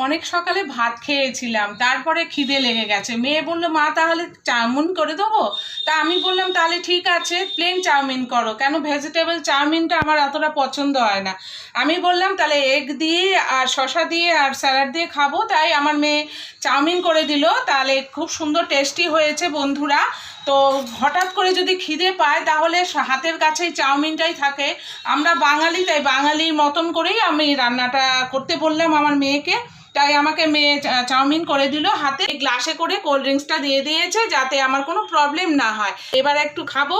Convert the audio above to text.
অনেক সকালে ভাত খেয়েছিলাম, তারপরে খিদে লেগে গেছে। মেয়ে বললো মা তাহলে চাউমিন করে দেবো। তা আমি বললাম তাহলে ঠিক আছে, প্লেন চাউমিন করো, কেন ভেজিটেবল চাউমিনটা আমার অতটা পছন্দ হয় না। আমি বললাম তাহলে এগ দিয়ে আর শসা দিয়ে আর স্যালাড দিয়ে খাবো, তাই আমার মেয়ে চাউমিন করে দিল। তাহলে খুব সুন্দর টেস্টি হয়েছে বন্ধুরা। তো হঠাৎ করে যদি খিদে পায় তাহলে হাতের কাছেই চাউমিনটাই থাকে। আমরা বাঙালি, তাই বাঙালির মতন করেই আমি রান্নাটা করতে বললাম আমার মেয়েকে। তাই আমাকে মেয়ে চাউমিন করে দিল, হাতে গ্লাসে করে কোল্ড ড্রিঙ্কসটা দিয়ে দিয়েছে যাতে আমার কোনো প্রবলেম না হয়। এবার একটু খাবো।